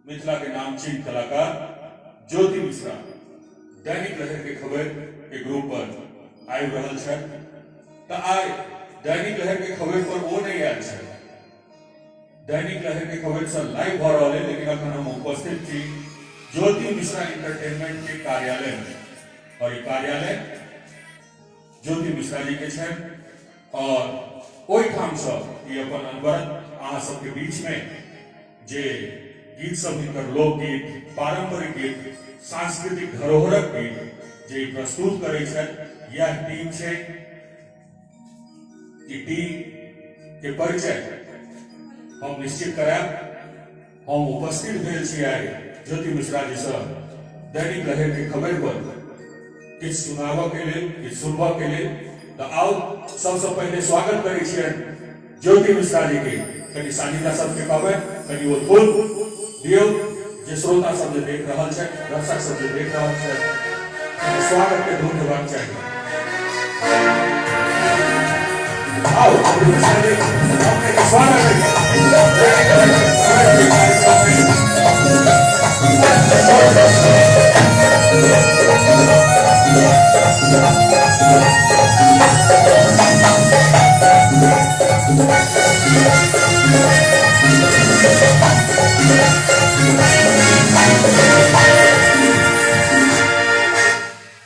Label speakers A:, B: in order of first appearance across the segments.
A: मिथिला के नामचीन कलाकार ज्योति मिश्रा दैनिक लहर के खबर के ग्रुप पर आबि रहल छथि। तऽ आइ दैनिक लहर के खबर पर वो नहीं आयल छथि। दैनिक लहर के खबर से लाइव भ रहल है, लेकिन अखन हम उपस्थित छी ज्योति मिश्रा इंटरटेनमेंट के कार्यालय में, और ये कार्यालय ज्योति मिश्रा जी के छथि। और ओहिठाम से ये अपन अनवरत अहाँ सबके बीच में जे गीत सब हिनकर लोकगीत, पारंपरिक गीत, सांस्कृतिक धरोहरक गीत जे प्रस्तुत करे छथि, यह टीम छै। ई टीम के परिचय हम निश्चित करायब। हम उपस्थित भेल छी आइ ज्योति मिश्रा जी से दैनिक लहर के खबर पर किछु सुनाबऽ के लेल, किछु सुनबऽ के लेल। तऽ आओ सबसे पहले स्वागत करै छियनि ज्योति मिश्रा जी के। कनि सानिध्य सबके कहबै, कनि वो फूल दियौ जे श्रोता सब जे देख रहल छै, दर्शक सब जे देख रहल छै, स्वागत के धूम हेबाक चाही। आओ ज्योति मिश्रा जी, आपके स्वागत है।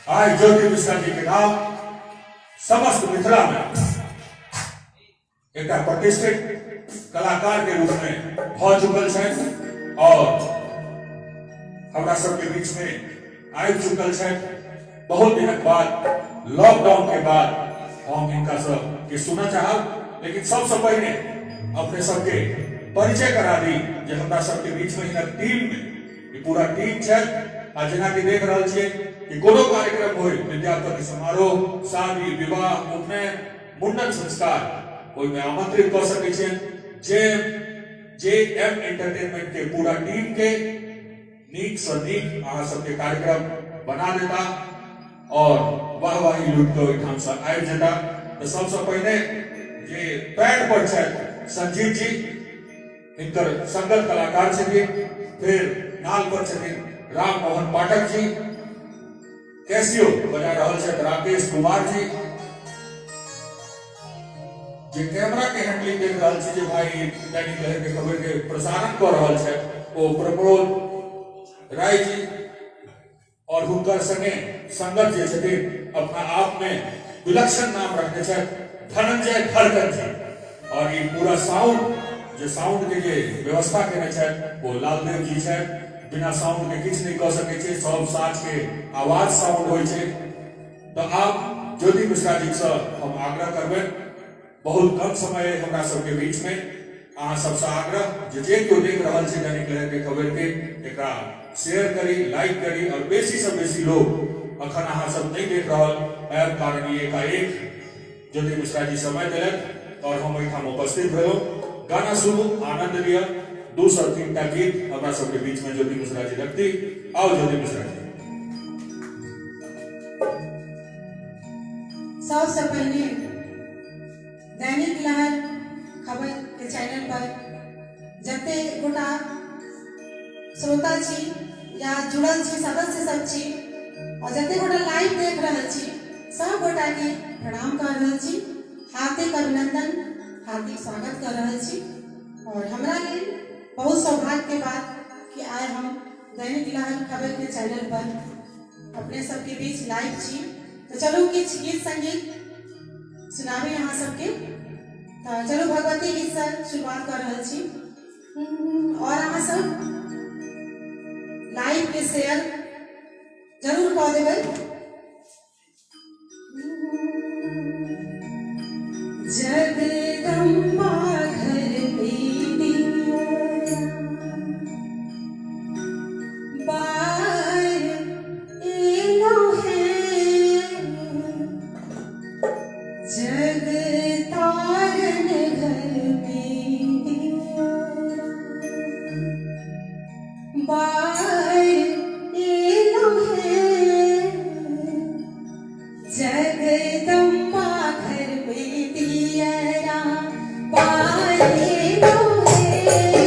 A: आज ज्योति मिश्रा जी के नाम समस्त मिथिला में एक प्रतिष्ठित कलाकार के रूप में भ चुकल है, और हमरा सबके बीच में आबि चुकल है। बहुत दिनक बाद, लॉकडाउन के बाद हम इनका सब के सुना चाहब, लेकिन सबसे पहले अपने सबके परिचय करा दी जे हमरा सबके बीच में इनक टीम में ये पूरा टीम है। आ जेना कि देख रहल छियै कि कोनो कार्यक्रम होय, विद्यापति समारोह, शादी, विवाह, उपनयन, मुंडन संस्कार, ओहि में आमंत्रित कर सकै छियनि जे एम एंटरटेनमेंट के पूरा टीम के नीक से नीक अहाँ सबके कार्यक्रम बना देता और वाहवाही लूट के ओहिठाम से आबि जेता। तो सबसे पहले जे पैड पर छथि संजीव जी, इनकर संगत कलाकार छथिन। फिर नाल पर छथिन राम मोहन पाठक जी, कैसियो बजा रहल छथि राकेश कुमार जी, जे कैमरा के हैंडलिंग देख रहल छी जे भाई दैनिक लहर के खबर के प्रसारण कर रहल छथि, ओ प्रमोद राय जी, और हुनकर संगे संगत जे छथिन अपना आप में विलक्षण नाम रखने छथि धनंजय खड़गन जी। और ये पूरा साउंड जो साउंड के जे व्यवस्था केने छथि वो लालदेव जी छथि। बिना साउंड के किछु नहीं कह सकै छै, सब साज के आवाज साउंड होय छै। तो आप ज्योति मिश्रा जी से हम आग्रह करबै, बहुत कम समय हमरा सबके बीच में, अहाँ सबसे आग्रह जे केओ देख रहल छै दैनिक लहर के खबर के, एकरा शेयर करी, लाइक करी, और बेसी से बेसी लोग अखन अहाँ सब नहीं देख रहल एप कारण ये एकाएक ज्योति मिश्रा जी समय देलक और हम ओहिठाम उपस्थित भेलहुँ। गाना सुनू, आनंद लिया। 2 से 3 टा गीत हमरा सबके बीच में ज्योति मिश्रा जी रखती। आओ ज्योति मिश्रा जी।
B: सबसे पहले दैनिक लहर खबर के चैनल पर जते गोटा श्रोता छी या जुड़ल छी, सदस्य सब छी, और जते गोटा लाइव देख रहल छी, सब गोटा के प्रणाम कर रहल छी, हार्दिक अभिनंदन, हार्दिक स्वागत कर रहल छी। और हमरा लेल बहुत सौभाग्य के बात कि आज हम दैनिक लहर खबर के चैनल पर अपने सबके बीच लाइव छी। तो चलो किछु गीत संगीत सुनाबी अहाँ सबके। तो चलो भगवती गीत से शुरुआत कर रहल छी, और अहाँ सब लाइव के शेयर जरूर कऽ देबै। जगदम्बा घर पे दिया बार एलो है, जग तारन घर पे दिया बार एलो है, जगदम्बा घर पे दिया बार एलो है,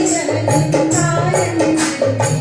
B: जग तारन घर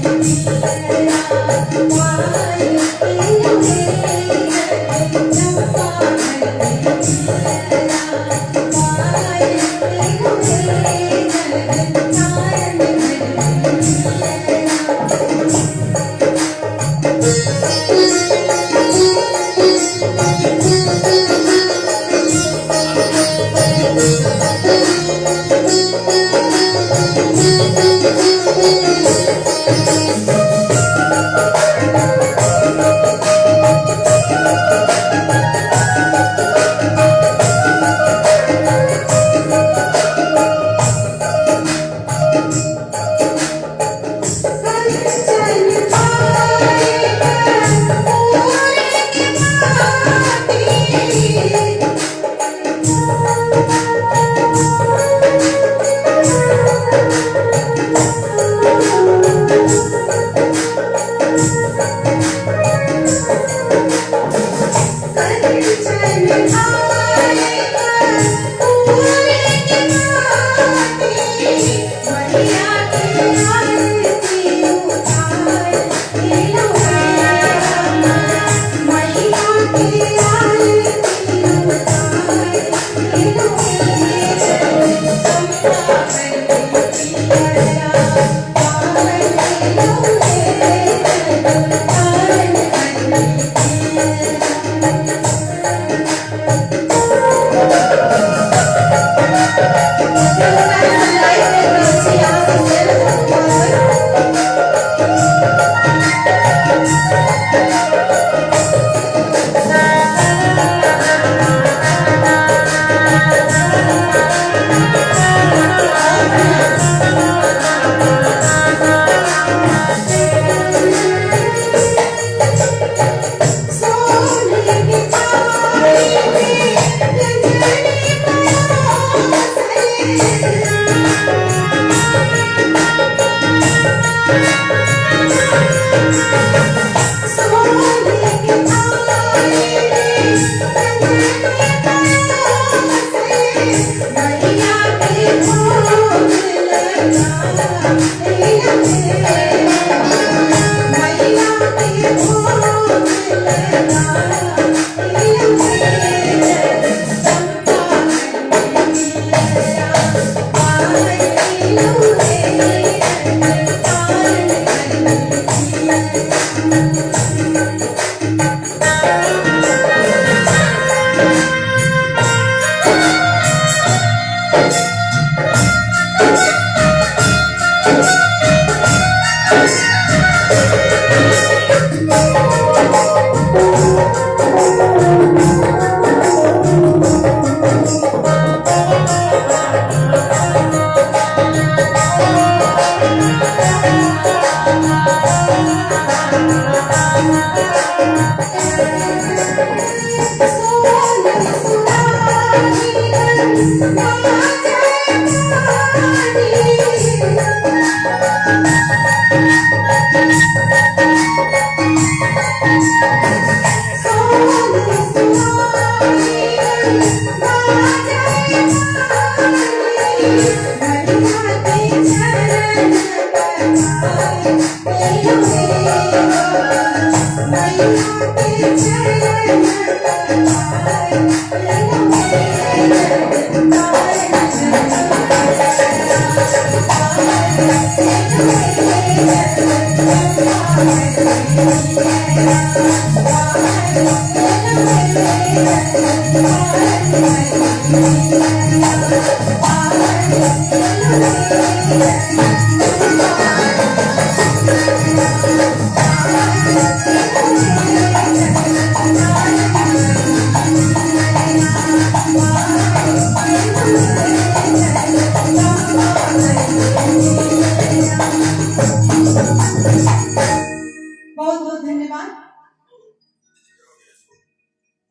B: बहुत बहुत धन्यवाद।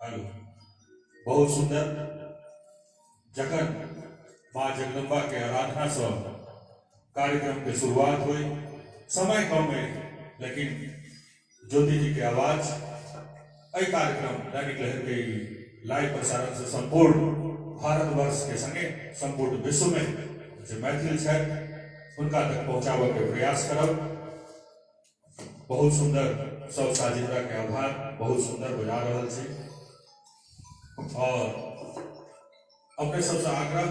A: हेलो, बहुत सुंदर। जखन माँ जगदम्बा के आराधना से कार्यक्रम के शुरुआत हुई, समय कम है लेकिन ज्योति जी के आवाज अ कार्यक्रम दैनिक लहर के लाइव प्रसारण से संपूर्ण भारतवर्ष के संगे संपूर्ण विश्व में जो मैथिल है उनका तक पहुंचावे के प्रयास करब। बहुत सुंदर सब साजिंदा के आभार, बहुत सुंदर बजा रहा है। और अपने सबसे आग्रह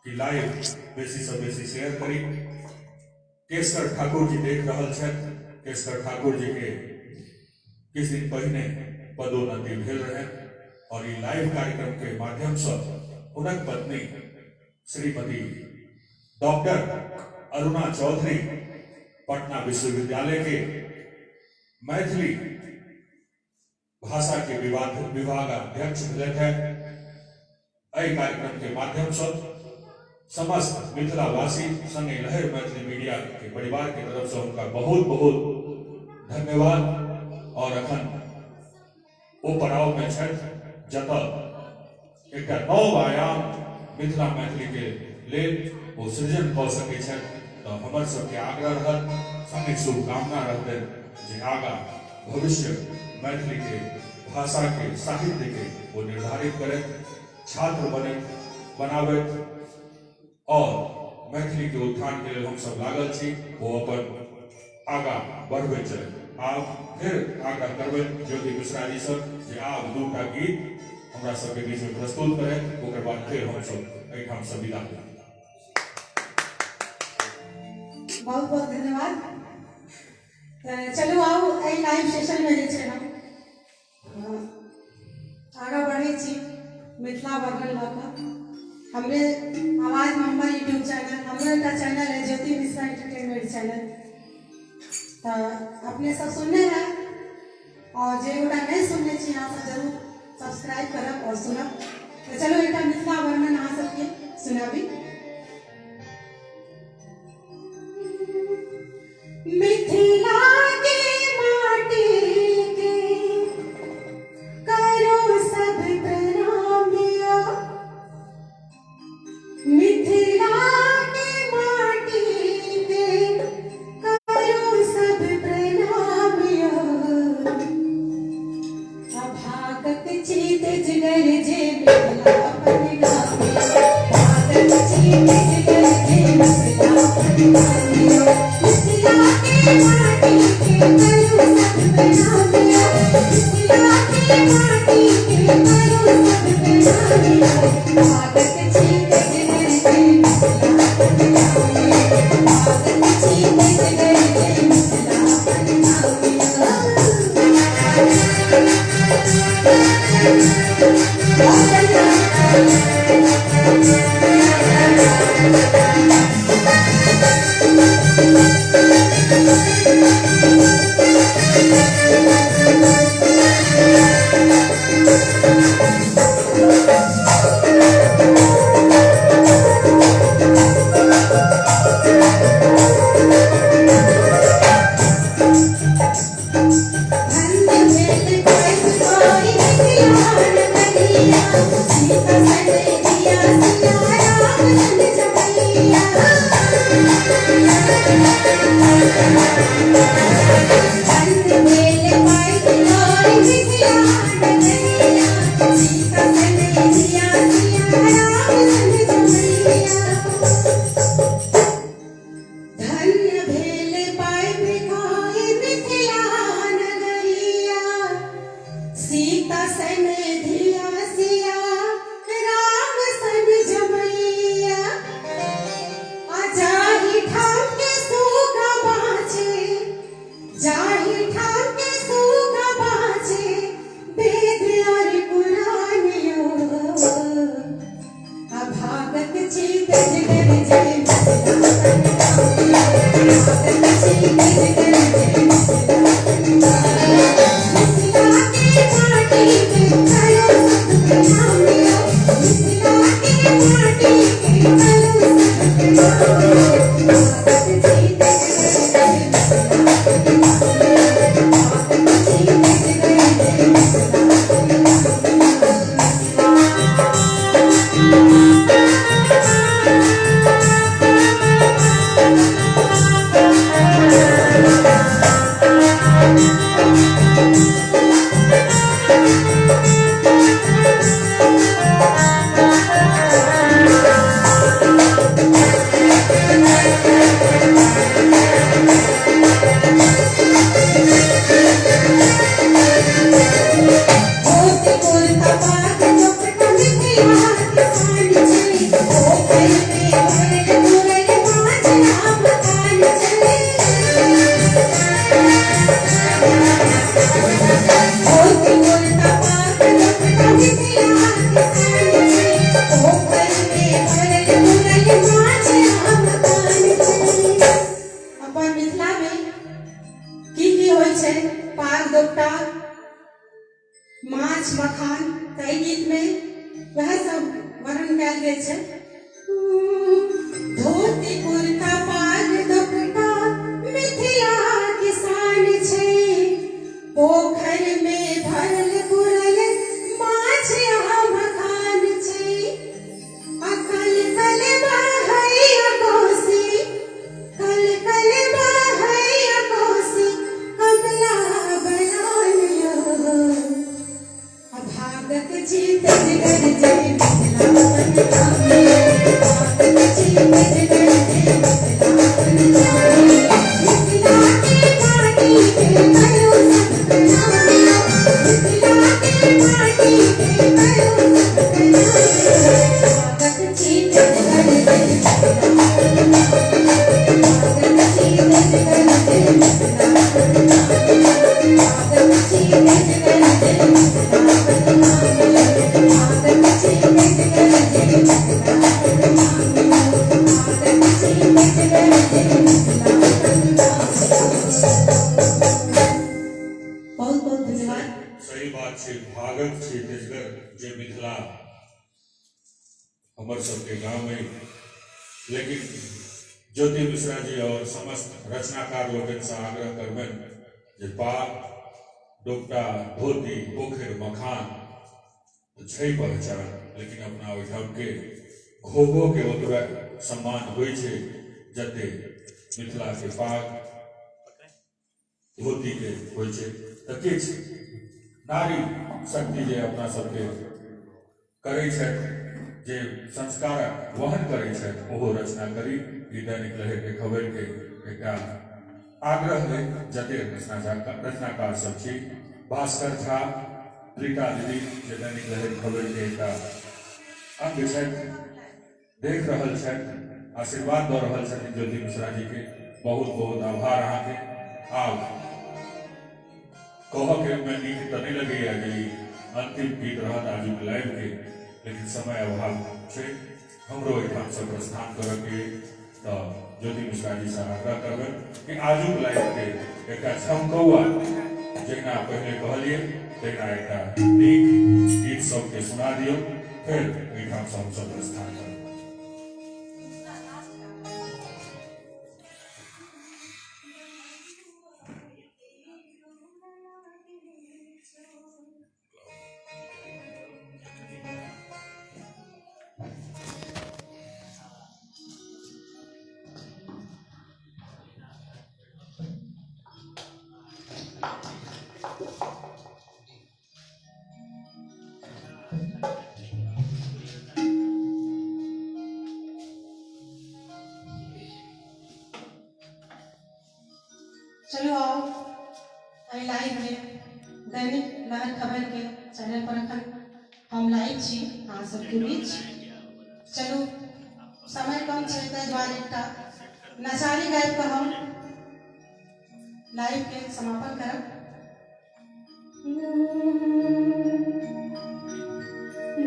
A: कि लाइव बेसी से बेसी शेयर करी। केशकर ठाकुर जी देख रहा है। केशकर ठाकुर जी के किस दिन पहले पदोन्नति भेल रहे और ये लाइव कार्यक्रम के माध्यम से उनक पत्नी श्रीमती डॉक्टर अरुणा चौधरी पटना विश्वविद्यालय के मैथिली भाषा के विभाग अध्यक्ष मिले थे। कार्यक्रम के माध्यम से समस्त मिथिलावासी संगे लहर मैथिली मीडिया के परिवार की तरफ से उनका बहुत बहुत धन्यवाद। और अखन वो पड़ाव में जत एक नव आयाम मिथिला मैथिली के लेल वो सृजन क सके तो हमर सबके आग्रह रहत, संगे शुभकामना रहते जे आगा भविष्य मैथिली के भाषा के साहित्य के वो निर्धारित करे, छात्र बने बनावे और मैथिली के उत्थान के लिए हम सब लागल छी। वो अपन आगा बढ़बे चले। आप फिर आगा करबे ज्योति मिश्रा जी सब जे आप दूटा गीत हमरा सबके बीच में प्रस्तुत करें, ओकर बाद फिर हम सब एठाम से विदा लेब।
B: बहुत बहुत धन्यवाद। चलो आओ एहि लाइव सेशन में जे छै हम आगा बढ़े छी मिथिला बगल लऽ कऽ। हमरे आवाज में हमारे यूट्यूब चैनल, हमरो एक चैनल है ज्योति मिश्रा एंटरटेनमेंट चैनल, तो अपने सब सुनने हैं और जे गोटा नहीं सुनने छी यहाँ सब जरूर सब्सक्राइब करब और सुनब। तो चलो एक मिथिला वर्णन अहाँ सबके सुनाबी। मिथिला के माटी के करो सब प्रणामिया, मिथिला के माटी के करो सब प्रणामिया। अभागत चीत जिगर जे मिथिला परिणामिया, भागत चीत जिगर जे मिथिला परिणामिया। मिथिला के माटी के करो सब प्रणामिया, मिथिला के माटी के करो सब प्रणामिया। भागत चीत जिगर जे मिथिला परिणामिया, भागत चीत जिगर जे मिथिला परिणामिया। Thank you. माछ मखान कई गीत में वह सब वर्णन कयल गेल छै। धोती कुर्ता पाग दोपट्टा मिथिला किसान छै, पोखर में भरल पुरल माछ आ मखान छै। अकल कल बहैया कोसी, कल कल बहैया कोसी, कमला बयान यो। भागत जीत जिगर जय मिथिला भागत जीत जिगर जय मिथिला मिथिला के माटी के करो सब प्रणाम, मिथिला के माटी के करो सब प्रणाम। भागत जीत जिगर जय मिथिला, भागत जीत जिगर जय मिथिला, भागत जीत जिगर जय मिथिला। बहुत बहुत धन्यवाद।
A: सही बात छै, भागत छै देशगर जे मिथिला हमर सबके गाँव में। लेकिन ज्योति मिश्रा जी और समस्त रचनाकार लोगन से आग्रह करबन जे पाग दोपटा धोती पोखर मखान तो छै पहचान, लेकिन अपना ओहिठाम के घोघो के ओतबे सम्मान होइ छै जते मिथिला के पाग धोती के होइ छै। तऽ किछु नारी शक्ति जे अपना सबके करै छथि, जे संस्कारक वहन करै छथि, ओहो रचना करी। ई दैनिक लहर के खबर के एकटा आग्रह है जते रचनाकार सब छी। भास्कर झा प्रीता दीदी जे दैनिक लहर खबर के एकटा अंग छथि, देख रहल छथि, आशीर्वाद दऽ रहल छथिन ज्योति मिश्रा जी के। बहुत बहुत आभार अहाँके। आब कहऽ के में नीक तऽ नहीं लगैया जे अंतिम गीत रहत आजुक लाइव के, लेकिन समय अभाव छै हमरो एहिठाम से प्रस्थान करऽ के। तऽ ज्योति मिश्रा जी से आग्रह करबनि कि आजुक लाइव के एकटा छमकौआ जहिना पहले कहलिए तहिना एकटा नीक गीत सबके सुना दियौ, फिर एहिठाम से हमसब प्रस्थान करब।
B: चलो आओ अभी लाइव में दैनिक लहर खबर के चैनल पर अखन हम लाइव छी अहाँ सबके बीच। चलू समय कम छै ताहि दुआरे एकटा नचारी गाबि कऽ हम लाइव के समापन करब।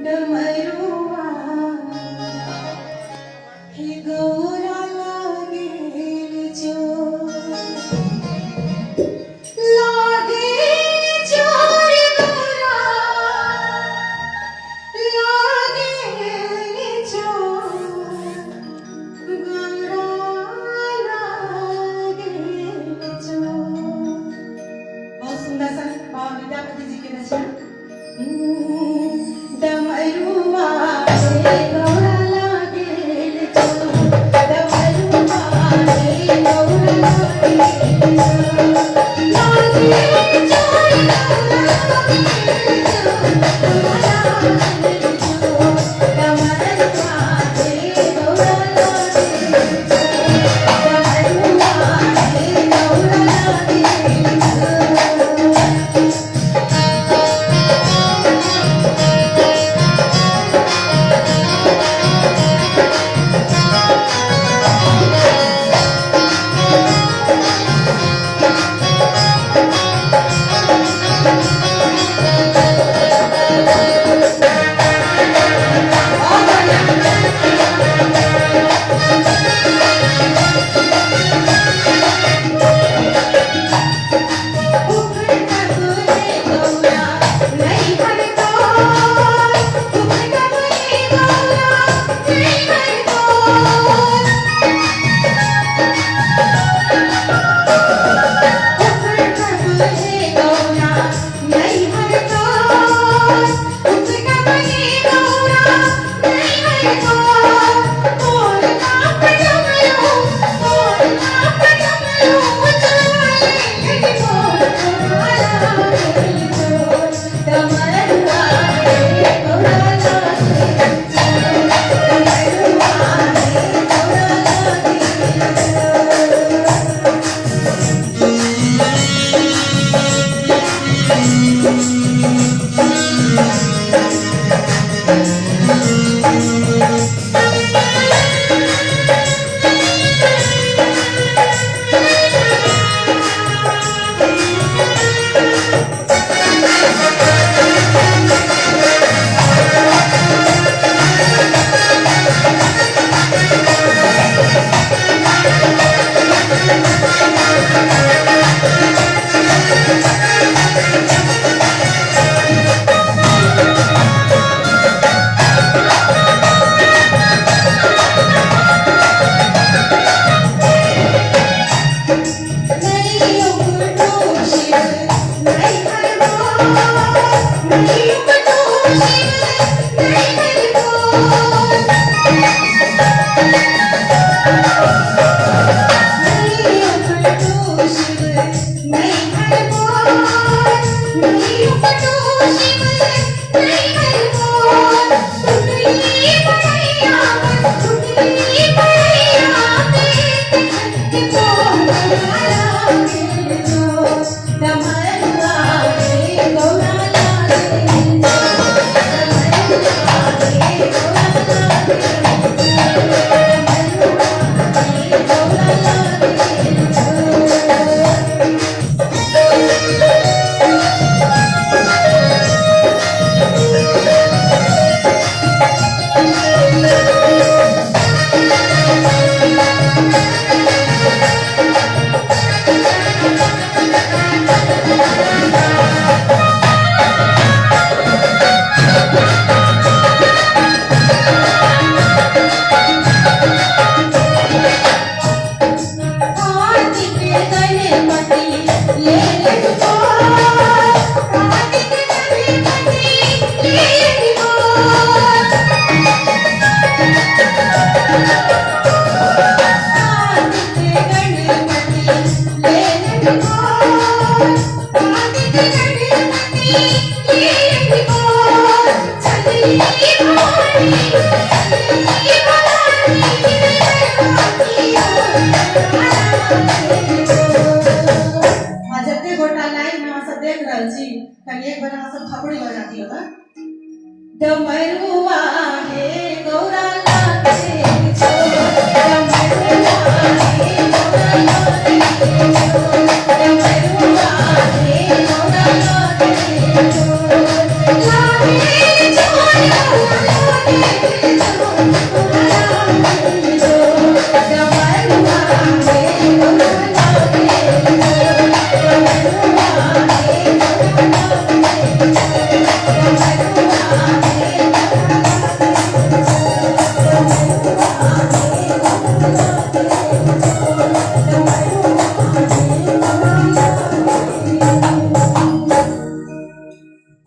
B: डमरुआ हे गौरा लागेल जो कहीं एक बार सब भापड़ी हो जाती होगा डमरुआ हे गौरा लागे छो डमरुआ हे गौरा लागे छो डमरुआ हे गौरा लागे छो लागे छो लागे छो लागे छो डमरुआ हे गौरा लागे छो डमरुआ हे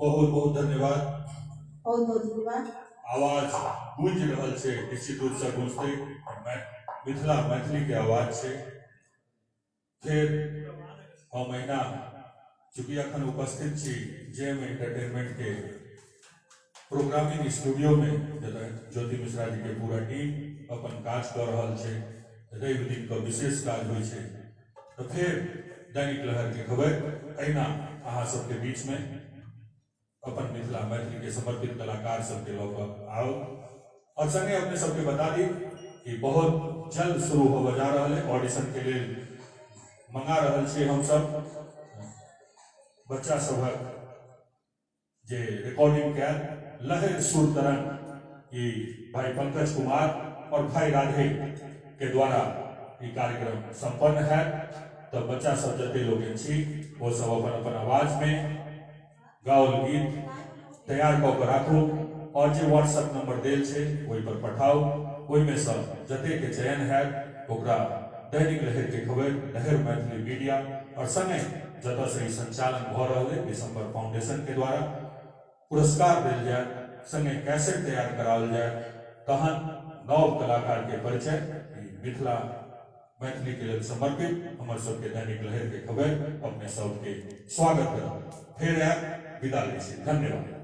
A: बहुत बहुत धन्यवाद।
B: बहुत बहुत धन्यवाद।
A: आवाज गूंज रहल छै, निश्चित रूप से गूंजते मिथिला मैथिली के आवाज छै। फिर हम महीना चूंकि अखन उपस्थित छी जेएम एंटरटेनमेंट के प्रोग्रामिंग स्टूडियो में, जतय ज्योति मिश्रा जी के पूरा टीम अपन काज कर रहल छै। रवि दिन का विशेष काज होइ छै। तो फिर दैनिक लहर के खबर अहिना अहाँ सबके बीच में अपन मिथिला मैथिली के समर्पित कलाकार सबके लऽ कऽ आओ, और संगे अपने सबके बता दी कि बहुत जल्द शुरू होबे जा रहा है। ऑडिशन के लिए मंगा रहल छी हम सब बच्चा सबक जे रिकॉर्डिंग कैल लहर सुर तरंग ई भाई पंकज कुमार और भाई राधे के द्वारा ये कार्यक्रम संपन्न है। तो बच्चा सब जते लोग छी वो सब अपन अपन आवाज में गाओल गीत तैयार कऽ के राखू, और जो व्हाट्सएप नंबर देल छै ओहि पर पठाओ। ओहि में सब जते के चयन है ओकरा दैनिक लहर के खबर लहर मैथिली मीडिया और संगे जतऽ से संचालन भ रहल है दिसंबर फाउंडेशन के द्वारा पुरस्कार देल जाए, संगे कैसेट तैयार कराओल जाए, तहन नव कलाकार के परिचय मिथिला मैथिली के लिए समर्पित हमर सबके दैनिक लहर के खबर अपने सबके स्वागत कर फिर विदा लै छी। धन्यवाद।